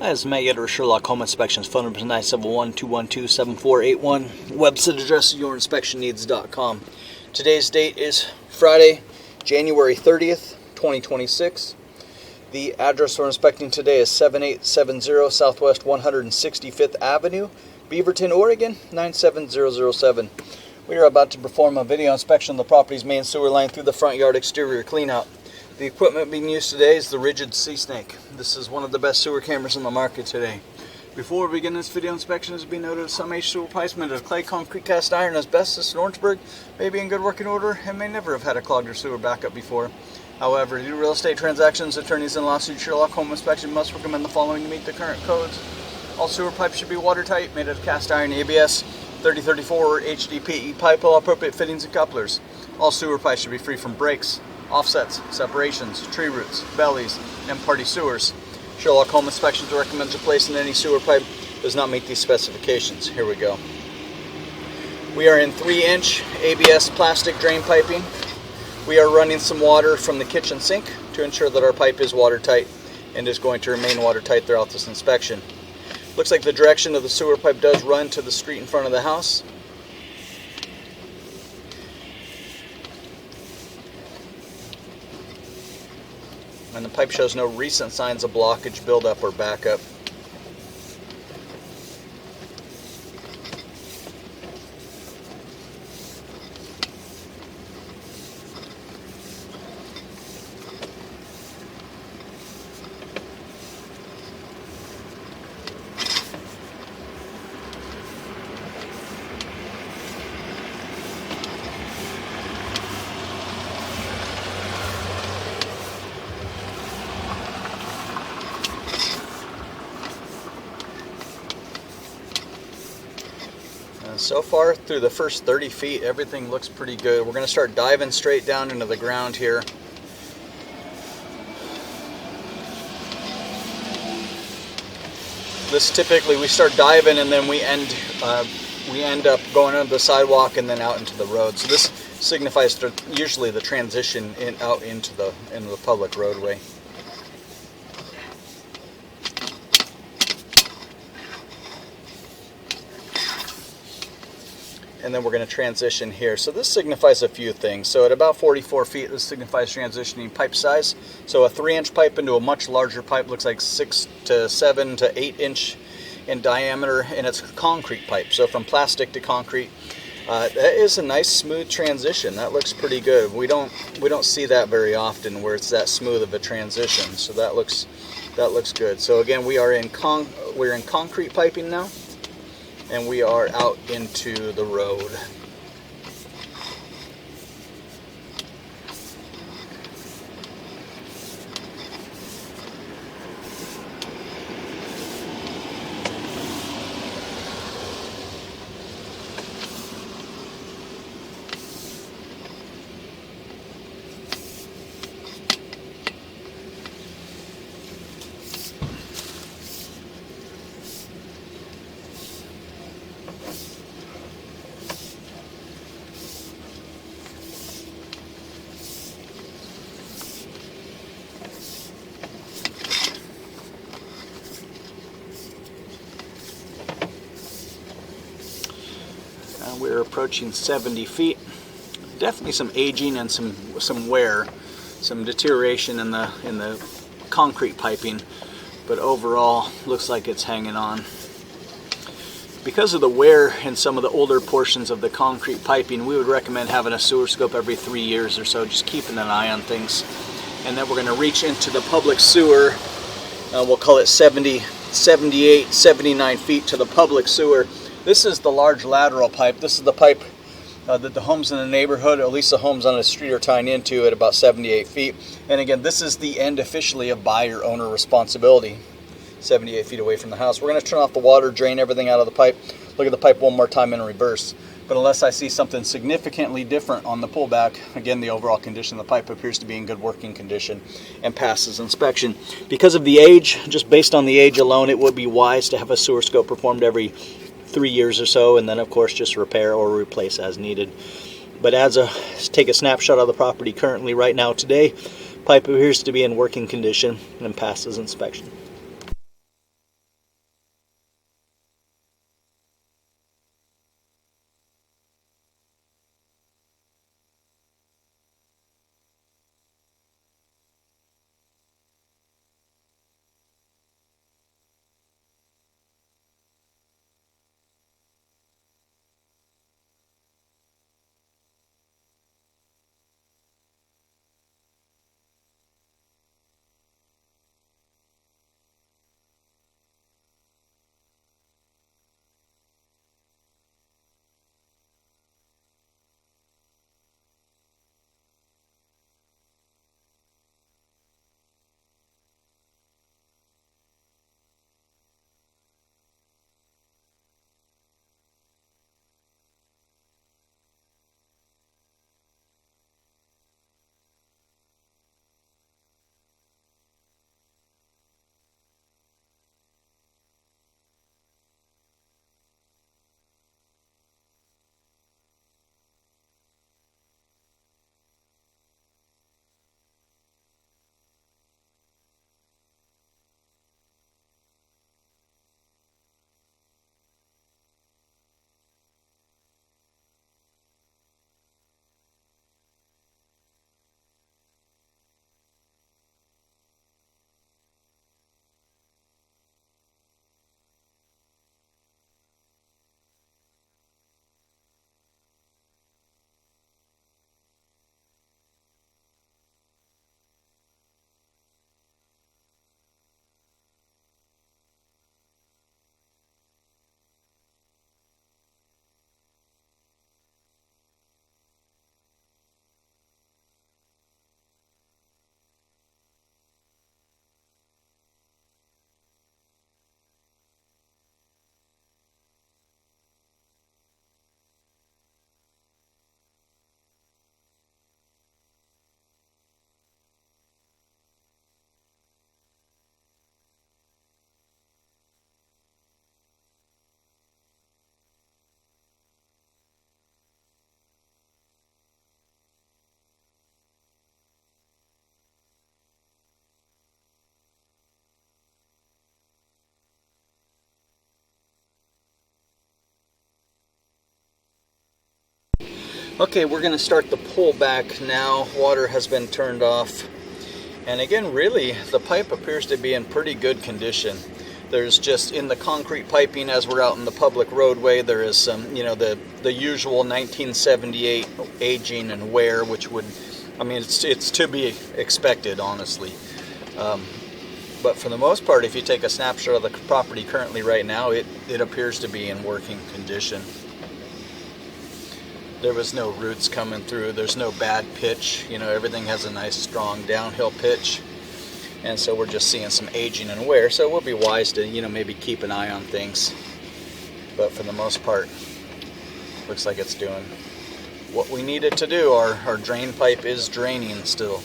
Hi, this is Matt Yetter, Sherlock Home Inspections. Phone number is 971-212-7481. Website address is yourinspectionneeds.com. Today's date is Friday, January 30th, 2026. The address we're inspecting today is 7870 Southwest 165th Avenue, Beaverton, Oregon, 97007. We are about to perform a video inspection of the property's main sewer line through the front yard exterior cleanout. The equipment being used today is the Rigid Sea Snake. This is one of the best sewer cameras in the market today. Before we begin this video inspection, it is being noted that some H sewer pipes made of clay, concrete, cast iron, asbestos, and Orangeburg may be in good working order and may never have had a clogged or sewer backup before. However, due to real estate transactions, attorneys, and lawsuits, Sherlock Home Inspection must recommend the following to meet the current codes. All sewer pipes should be watertight, made out of cast iron, ABS, 3034 or HDPE pipe, all appropriate fittings and couplers. All sewer pipes should be free from breaks, offsets, separations, tree roots, bellies, and party sewers. Sherlock Home Inspections recommends replacing any sewer pipe that does not meet these specifications. Here we go. We are in 3-inch ABS plastic drain piping. We are running some water from the kitchen sink to ensure that our pipe is watertight and is going to remain watertight throughout this inspection. Looks like the direction of the sewer pipe does run to the street in front of the house. And the pipe shows no recent signs of blockage, buildup, or backup. So far through the first 30 feet, everything looks pretty good. We're going to start diving straight down into the ground here. This typically we start diving and then we end up going under the sidewalk and then out into the road. So this signifies usually the transition out into the public roadway. And then we're going to transition here. So this signifies a few things. So at about 44 feet, this signifies transitioning pipe size. So a 3-inch pipe into a much larger pipe looks like 6 to 7 to 8 inch in diameter, and it's a concrete pipe. So from plastic to concrete, that is a nice smooth transition. That looks pretty good. We don't see that very often where it's that smooth of a transition. So that looks good. So again, we're in concrete piping now. And we are out into the road. We're approaching 70 feet. Definitely some aging and some wear, some deterioration in the concrete piping, but overall looks like it's hanging on. Because of the wear in some of the older portions of the concrete piping, we would recommend having a sewer scope every 3 years or so, just keeping an eye on things. And then we're going to reach into the public sewer. We'll call it 70, 78, 79 feet to the public sewer. This is the large lateral pipe. This is the pipe that the homes in the neighborhood, or at least the homes on the street, are tying into at about 78 feet. And again, this is the end officially of buyer-owner responsibility, 78 feet away from the house. We're going to turn off the water, drain everything out of the pipe, look at the pipe one more time in reverse. But unless I see something significantly different on the pullback, again, the overall condition of the pipe appears to be in good working condition and passes inspection. Because of the age, just based on the age alone, it would be wise to have a sewer scope performed every 3 years or so, and then of course just repair or replace as needed. But take a snapshot of the property currently right now today, pipe appears to be in working condition and passes inspection. Okay, we're going to start the pull back now. Water has been turned off. And again, really, the pipe appears to be in pretty good condition. There's just in the concrete piping, as we're out in the public roadway, there is some, you know, the usual 1978 aging and wear, which would, I mean, it's to be expected, honestly. But for the most part, if you take a snapshot of the property currently right now, it appears to be in working condition. There was no roots coming through. There's no bad pitch. You know, everything has a nice strong downhill pitch. And so we're just seeing some aging and wear. So we'll be wise to, you know, maybe keep an eye on things. But for the most part, looks like it's doing what we need it to do. Our drain pipe is draining still.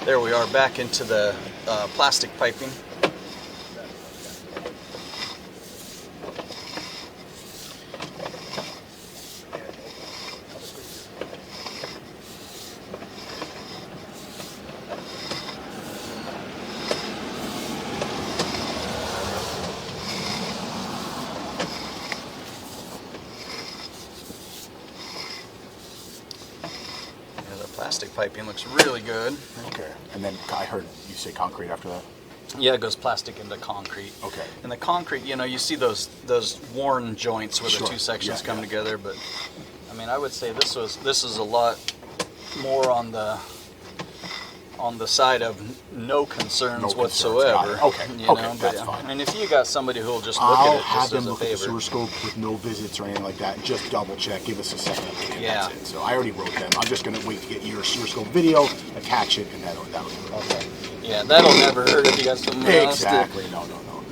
There we are, back into the plastic piping. Plastic piping looks really good. Okay, and then I heard you say concrete after that? Yeah, it goes plastic into concrete. Okay. And the concrete, you know, you see those worn joints where the two sections come together, but I mean, I would say this is a lot more on the side of no concerns whatsoever. Okay, okay, that's fine. And if you got somebody who'll just look at it just as a favor. I'll have them look at the sewer scope with no visits or anything like that. Just double check, give us a second. Yeah. That's it. So I already wrote them. I'm just going to wait to get your sewer scope video, attach it, and that'll be okay. Yeah, that'll never hurt if you got someone else. Exactly. No, no, no.